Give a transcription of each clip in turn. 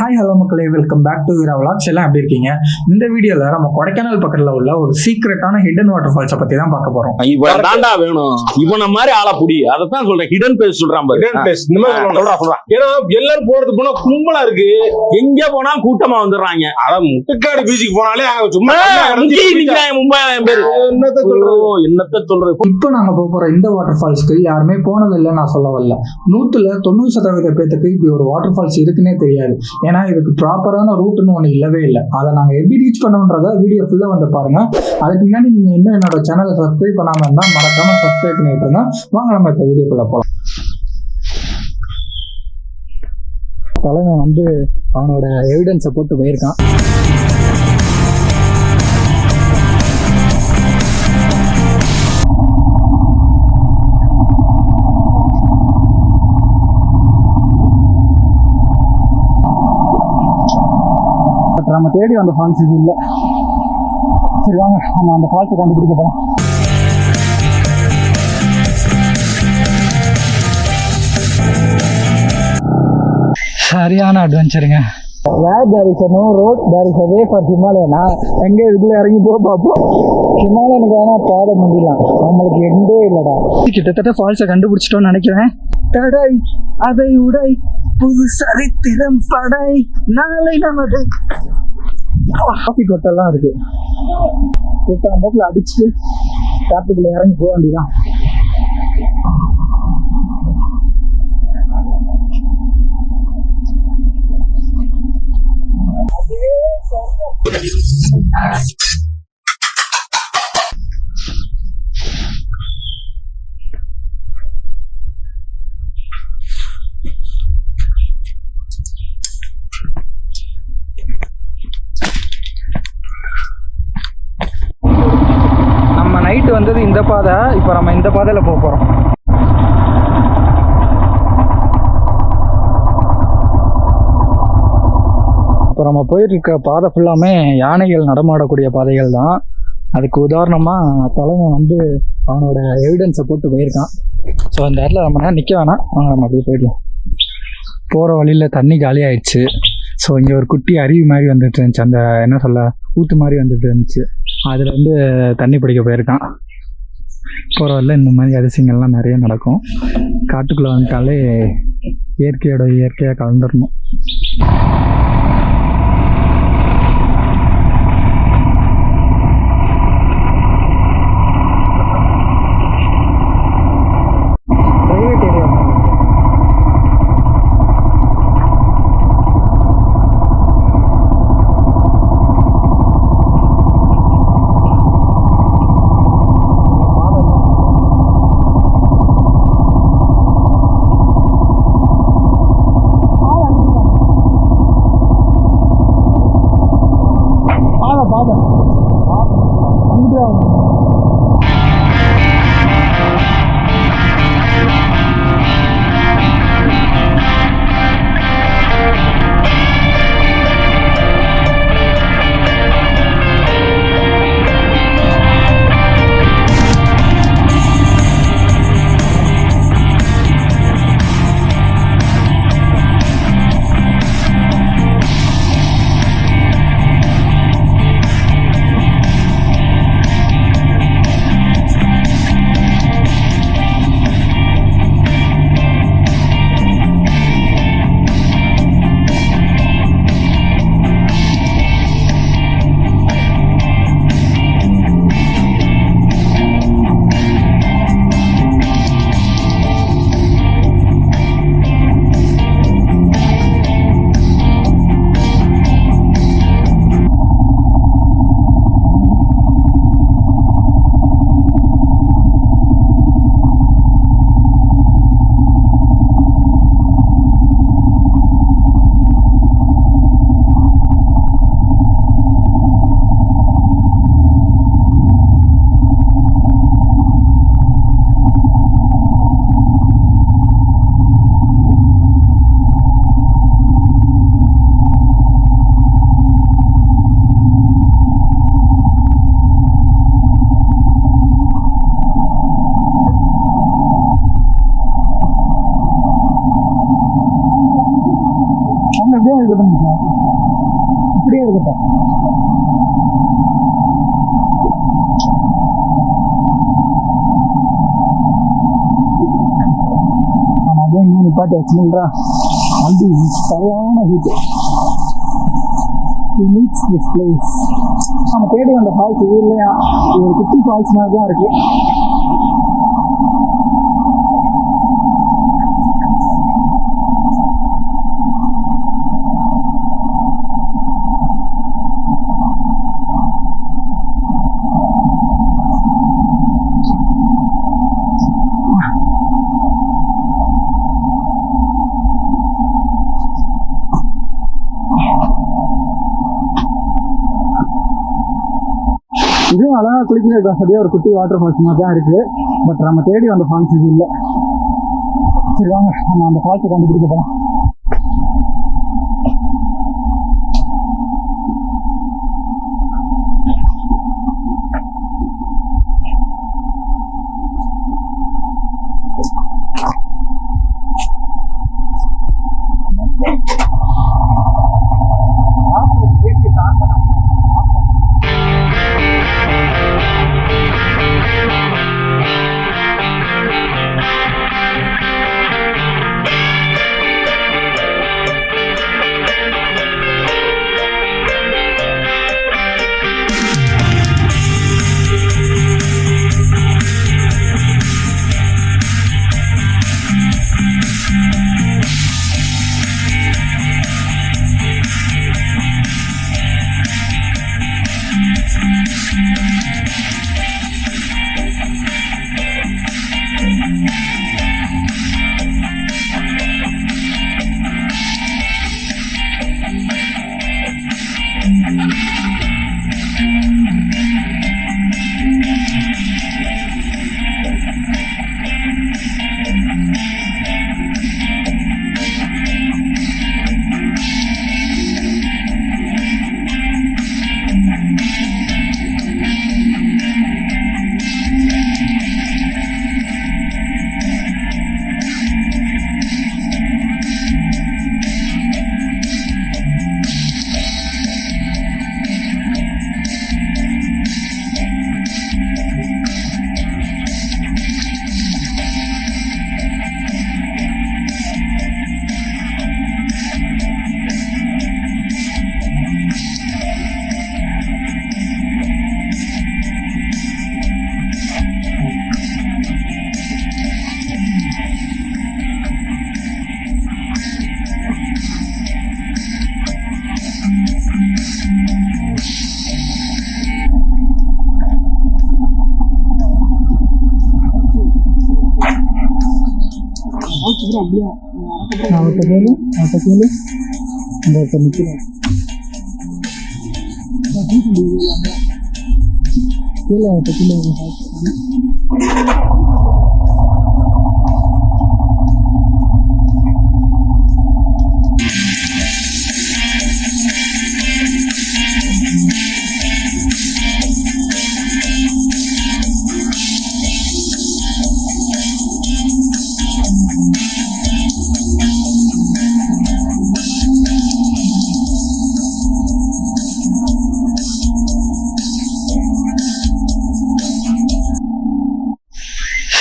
Hi hello மக்களே, welcome back to Veera vlogs. எல்லாம் எப்படி இருக்கீங்க? இந்த வீடியோல நம்ம கொடைக்கானல் பக்கத்துல உள்ள ஒரு சீக்ரெட்டான ஹிடன் வாட்டர் ஃபால்ஸை பத்தி தான் பார்க்க போறோம். இவன் தாண்டா வேணும், இவன மாதிரி ஆளா புடி. அதான் சொல்றேன், ஹிடன் பிளேஸ் சொல்றான் பாரு. ஹிடன் பிளேஸ் இந்த மாதிரி சொல்றான். ஏன்னா எல்லாரும் போறது போனா கும்பலா இருக்கு, எங்க போனா கூட்டமா வந்துடுறாங்க. அதான் முட்டுக்காடு பீச்சுக்கு போனாலே சும்மா மும்பை பேரு என்னத்த சொல்றது. இப்போ நாங்க போற இந்த வாட்டர் ஃபால்ஸ்க்கு யாருமே போனதில்லை நான் சொல்ல வரல. 190% பேத்துக்கு இப்படி ஒரு வாட்டர் ஃபால்ஸ் இருக்குன்னே தெரியாது. ஏன்னா இதுக்கு ப்ராப்பரான ரூட்னு ஒன்று இல்லவே இல்லை. அதை நாங்கள் எப்படி ரீச் பண்ணோன்றத வீடியோ ஃபுல்லாக வந்து பாருங்க. அதுக்கு முன்னாடி நீங்கள் இன்னும் என்னோட சேனலை சப்ஸ்கிரைப் பண்ணாமல் இருந்தால் மறக்காம சப்ஸ்கிரைப் பண்ணி விட்டுருங்க. வாங்க நம்ம இப்போ வீடியோக்குள்ள போகலாம். தலைவன் வந்து அவனோட எவிடன்ஸை போட்டு போயிருக்கான். நம்ம தேடி அந்த ஃபால்ஸ் இது இல்லை. சரி வாங்க நம்ம அந்த ஃபால்ஸை கண்டுபிடிக்க போகலாம். சரியான அட்வென்ச்சருங்க. Where there is no road, there is way for ஹிமாலயனா. எங்கே இதுக்குள்ள இறங்கி போக பார்ப்போம். ஹிமாலயனுக்கு வேணா பாதை முடியலாம், நம்மளுக்கு எங்கே இல்லைடா. கிட்டத்தட்ட ஃபால்ஸை கண்டுபிடிச்சிட்டோன்னு நினைக்கிறேன். தடை அதை உடை புது சரித்திரம் படை நாளை நமது காஃபி கொட்டெல்லாம் இருக்கு. கொட்டாம் போக்கில் அடிச்சுட்டு காட்டுக்குள்ள இறங்கி போக வேண்டியதான். நைட்டு வந்தது இந்த பாதை. இப்போ நம்ம இந்த பாதையில் போக போகிறோம். இப்போ நம்ம போயிட்டு பாதை ஃபுல்லாமே யானைகள் நடமாடக்கூடிய பாதைகள் தான். அதுக்கு உதாரணமாக தலைவன் வந்து அவனோட எவிடன்ஸை போட்டு போயிருக்கான். ஸோ அந்த இடத்துல நம்ம நேரம் நிற்க வேணாம், வாங்க நம்ம அப்படியே போயிடலாம். போகிற வழியில் தண்ணி காலி ஆயிடுச்சு. ஸோ இங்கே ஒரு குட்டி அருவி மாதிரி வந்துட்டு இருந்துச்சு, அந்த என்ன சொல்ல ஊற்று மாதிரி வந்துட்டு இருந்துச்சு. அதில் வந்து தண்ணி பிடிக்க போயிருக்கான். போகிற வரல இந்த மாதிரி அதிசயங்கள்லாம் நிறைய நடக்கும். காட்டுக்குள்ளே வந்துட்டாலே இயற்கையோட இயற்கையாக கலந்துடணும். இப்படியே இருக்கட்டும். அதான் இங்கே நிப்பாட்டி வச்சுங்களா வண்டி சரியான ஹீட்டு. திஸ் பிளேஸ் நம்ம தேடி வந்த ஃபால்ஸ் இது இல்லையா, இது ஒரு குட்டி ஃபால்ஸ் மாதிரி தான் இருக்கு. இதுவும் அழகாக குளிக்கிறது வசதியாக ஒரு குட்டி வாட்டர் ஃபால்ஸ் மாதிரி தான் இருக்குது. பட் நம்ம தேடி வந்த ஃபால்ஸ் இது இல்லை. சரி வாங்க நம்ம அந்த ஃபால்ஸை கண்டுபிடிக்க போகலாம். அவர்கிட்ட கேளு இந்த ஒருத்தர் நிற்கிறேன் கீழே அவர்கிட்ட கீழே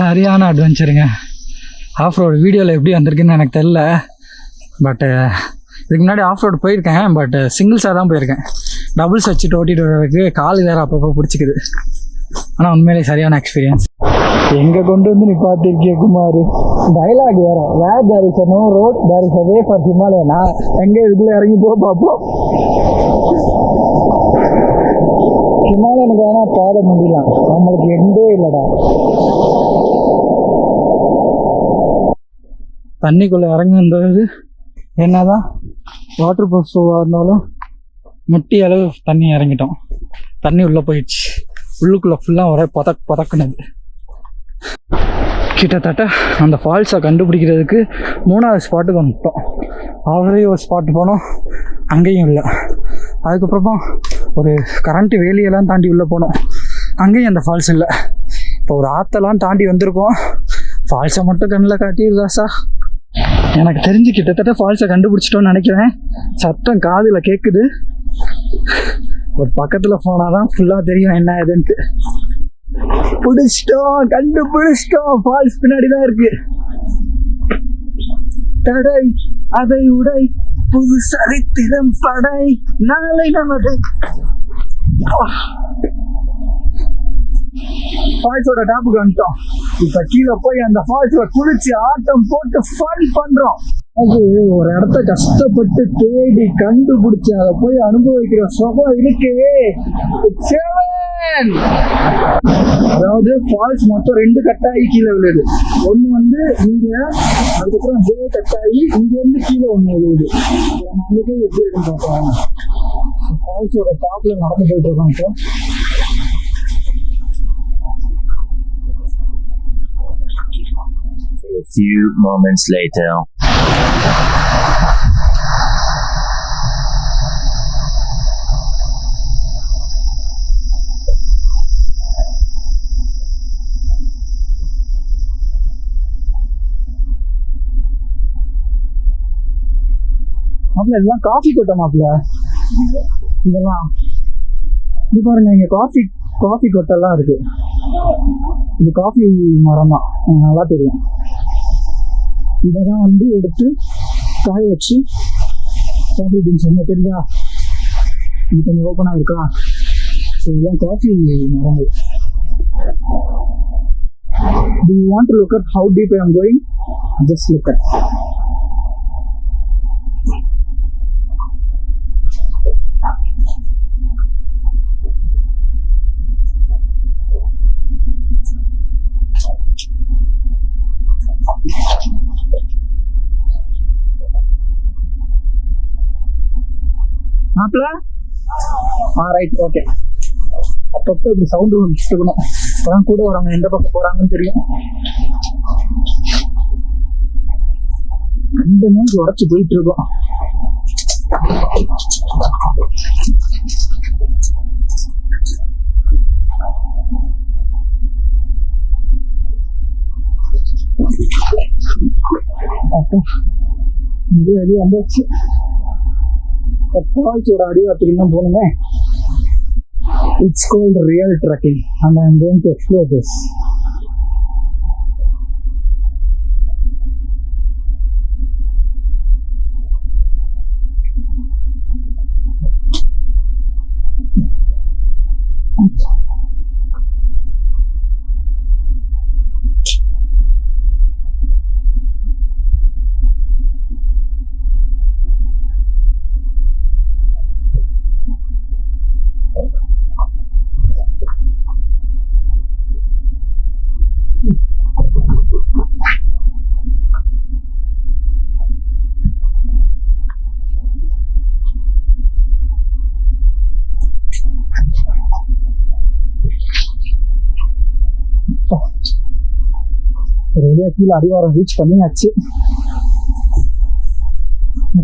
சரியான அட்வென்ச்சருங்க. ஆஃப் ரோடு வீடியோவில் எப்படி வந்திருக்குன்னு எனக்கு தெரில. பட்டு இதுக்கு முன்னாடி ஆஃப் ரோடு போயிருக்கேன். பட் சிங்கிள்ஸாக தான் போயிருக்கேன். டபுள்ஸ் வச்சுட்டு ஓட்டிகிட்டு வர்றதுக்கு கால் வேறு அப்பப்போ பிடிச்சிக்குது. ஆனால் உண்மையிலே சரியான எக்ஸ்பீரியன்ஸ். எங்கே கொண்டு வந்து நீ பார்த்துருக்கிய குமார் டைலாக் வேறு. Where there is no road there is a way for Himalaya. நான் எங்கே இதுக்குள்ளே இறங்கி பார்ப்போம். ஹிமாலயனுக்கு வேணால் பாதை முடியலாம், நம்மளுக்கு எண்டே இல்லைடா. தண்ணிக்குள்ளே இறங்கி வந்தது என்னதான் வாட்டர் ப்ரூஃப் ஷூவாக இருந்தாலும் முட்டி அளவு தண்ணி இறங்கிட்டோம். தண்ணி உள்ளே போயிடுச்சு. உள்ளுக்குள்ளே ஃபுல்லாக ஒரே பதக்குனது. கிட்டத்தட்ட அந்த ஃபால்ஸை கண்டுபிடிக்கிறதுக்கு 3வது ஸ்பாட்டுக்கு வந்துட்டோம். ஆல்ரெடி ஒரு ஸ்பாட்டு போனோம், அங்கேயும் இல்லை. அதுக்கப்புறமா ஒரு கரண்ட்டு வேலியெல்லாம் தாண்டி உள்ளே போனோம், அங்கேயும் அந்த ஃபால்ஸ் இல்லை. இப்போ ஒரு ஆற்றெல்லாம் தாண்டி வந்திருக்கோம். ஃபால்ஸை மட்டும் கண்ணில் காட்டிடுறாசா. எனக்கு தெரிஞ்சு கிட்டத்தட்ட ஃபால்ஸை கண்டுபிடிச்சிட்டோன்னு நினைக்கிறேன். சத்தம் காதில் கேட்குது. ஒரு பக்கத்தில் போனாதான் ஃபுல்லாக தெரியும் என்ன ஏதுன்ட்டு. பிடிச்சிட்டோம், கண்டுபிடிச்சிட்டோம். ஃபால்ஸ் பின்னாடி தான் இருக்கு. தடை அதை உடை புது சரித்திரம் படை நாளை நமது. ஃபால்ஸோட டாப்புக்கு வந்துட்டோம். இப்ப கீழே போய் அந்த ஃபால்ஸ்ல குளிச்சு ஆட்டம் போட்டு ஃபன் பண்றோம். அது ஒரு இடத்த கஷ்டப்பட்டு தேடி கண்டுபிடிச்சு அதை போய் அனுபவிக்கிற சுகம் இருக்கே. அதாவது ஃபால்ஸ் மொத்தம் 2 கட்டாயி கீழே விழுது. ஒண்ணு வந்து இங்க, அதுக்கப்புறம் அதே கட்டாயி இங்க இருந்து கீழே ஒண்ணு விழுது. நம்மளுக்கே எப்படி இருக்குன்னு பார்க்கலாம். ஃபால்ஸோட டாப்ல நடந்து போயிட்டு இருக்கோம். இப்போ A few moments later. மாப்பிள்ள இதெல்லாம் காஃபி கொட்டை மாப்பிள்ள. இதெல்லாம் இது பாருங்க, இங்க காஃபி கொட்டெல்லாம் இருக்கு. இது காஃபி மரம் தான், நல்லா தெரியும். இதெல்லாம் வந்து எடுத்து காய வச்சு காஃபி பீன்ஸ் என்ன தெரியுதா, இது கொஞ்சம் ஓப்பனாக இருக்கா. ஸோ இதுதான் காஃபி மரங்கள். Do you want to look at how deep I am going? Just look at. மாப்பிள்ள ரைட், ஓகே. அப்பப்போ இப்படி சவுண்டு இருக்கணும், அப்பதான் கூட வரவங்க எந்த பக்கம் போறாங்கன்னு தெரியும். 2 மணிக்கு உடச்சு போயிட்டு இருக்கோம். அப்போ இது அடி வந்தாச்சு. ஃபால்ஸோட அடிவாரத்துக்கு தான் போகணுமே. It's called real trekking and I am going to explore this. ரெடியா கீழே அடிவாரம் ரீச் பண்ணியாச்சு.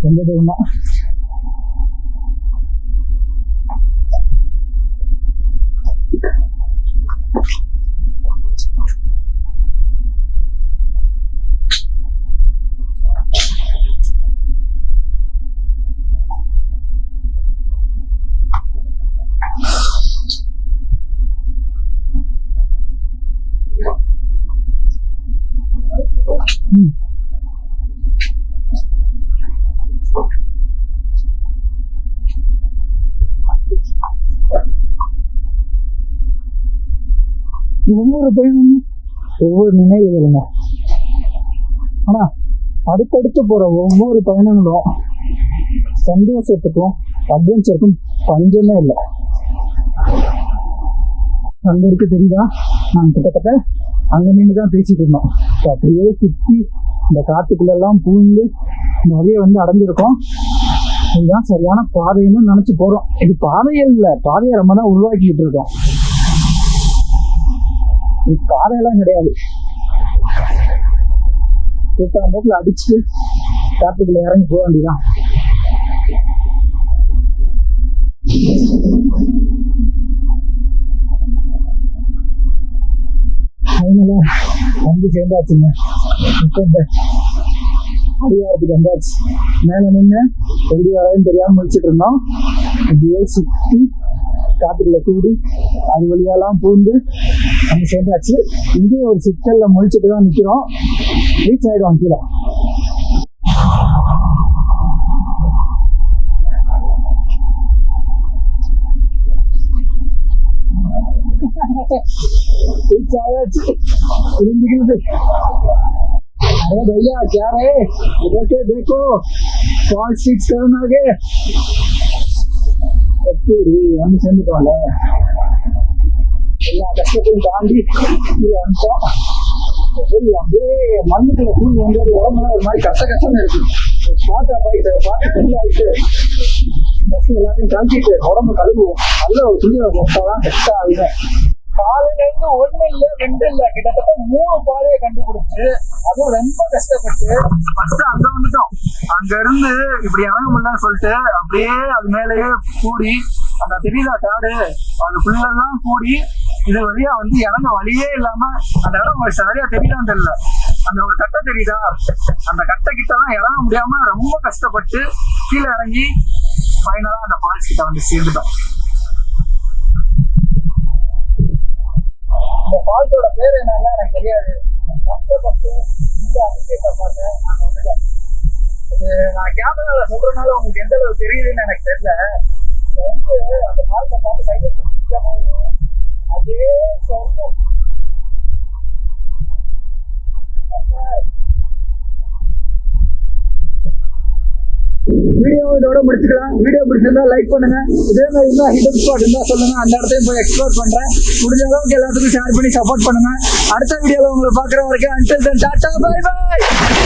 கொஞ்சம் தூரம் தான். ஒவ்வொரு பயணமும் ஒவ்வொரு நினைவுகளுங்க. ஆனா அடுத்தடுத்து போற ஒவ்வொரு பயணங்களும் சந்தோஷத்துக்கும் அட்வென்ச்சருக்கும் பஞ்சமே இல்லை. அங்க இருக்கு தெரியுதா, நான் கிட்டத்தட்ட அங்க நின்று தான் பேசிட்டு இருந்தோம். அப்படியே சுத்தி இந்த காட்டுக்குள்ளெல்லாம் பூந்து இந்த வகையை வந்து அடைஞ்சிருக்கோம். இதுதான் சரியான பாதைன்னு நினைச்சு போறோம். இது பாதையே இல்லை, பாதையை நம்ம தான் உருவாக்கிட்டு இருக்கோம். இது பாதையெல்லாம் கிடையாது. கூட்டம் போக்கில் அடிச்சுட்டு காட்டுக்குள்ள இறங்கி போக வேண்டியதான். ஃபைனலா வந்து சேர்ந்தாச்சுங்க. அடிவாரத்துக்கு வந்தாச்சு. மேலே நின்று எப்படி வரதுன்னு தெரியாம முடிச்சுட்டு இருந்தோம். இப்படியே சுற்றி காட்டுக்குள்ள கூடி அது வழியெல்லாம் பூந்து அங்க சேர்ந்தாச்சு. இங்கேயும் ஒரு சிக்கல்ல முடிச்சுட்டு தான் நிக்கிறோம். ரீச் ஆயிடுவோம் கீழே. रீச் ஆயாச்சு. இருந்துக்கிறது. अरे भैया क्या है इधर से देखो फॉल सीट्स करना आगे வந்து சேர்ந்துட்டோம்ல. எல்லா கஷ்டத்தையும் தாண்டி கீழே வந்துட்டோம். அப்படியே மண்ணுக்குள்ள தூங்கி வந்தது உடம்புல ஒரு மாதிரி கஷ்டம்னு இருக்கு. பாட்டா போயிட்டு பாட்டு ஃபுல்லாகிட்டு பஸ் எல்லாத்தையும் கழிச்சிட்டு உடம்பு கழுவுவோம். நல்ல ஒரு துணியை போட்டாதான் கஷ்ட ஆகுது. காலையில இருந்து ஒண்ணு இல்ல ரெண்டு இல்ல கிட்டத்தட்ட 3 பாதையை கண்டுபிடிச்சு அதுவும் ரொம்ப கஷ்டப்பட்டு ஃபர்ஸ்ட் அங்க வந்துட்டோம். அங்க இருந்து இப்படி இறங்க முடியலன்னு சொல்லிட்டு அப்படியே அது மேலேயே கூடி அந்த தெரியுதா காடு அதுக்குள்ளெல்லாம் கூடி இது வழியா வந்து இறங்க வழியே இல்லாம அந்த இடம் உங்களுக்கு சரியா தெரியுதான்னு தெரியல. அந்த ஒரு கட்டை தெரியுதா, அந்த கட்டை கிட்டலாம் இறங்க முடியாம ரொம்ப கஷ்டப்பட்டு கீழே இறங்கி ஃபைனலா அந்த ஃபால்ஸ் கிட்ட வந்து சேர்ந்துட்டோம். இந்த ஃபால்ஸோட பேர் என்னன்னா எனக்கு தெரியாது. கஷ்டப்பட்டு இந்த அதிசயத்தை பார்த்து நாங்க வந்துட்டோம். இது நான் கேமரால சொல்றதுனால உங்களுக்கு எந்த அளவு தெரியுதுன்னு எனக்கு தெரியல. இது வந்து அந்த ஃபால்ஸை பார்த்து கையை அதே சொர்க்கம். வீடியோ இதோட முடிச்சுக்கலாம். வீடியோ பிடிச்சிருந்தா லைக் பண்ணுங்க. இதே மாதிரி இருந்தா ஹிடன் ஸ்பாட் இருந்தா சொல்லுங்க, அந்த இடத்தையும் போய் எக்ஸ்ப்ளோர் பண்றேன். முடிஞ்ச அளவுக்கு எல்லாத்துக்கும் ஷேர் பண்ணி சப்போர்ட் பண்ணுங்க. அடுத்த வீடியோல உங்களை பாக்குற வரைக்கும் until then tata bye by.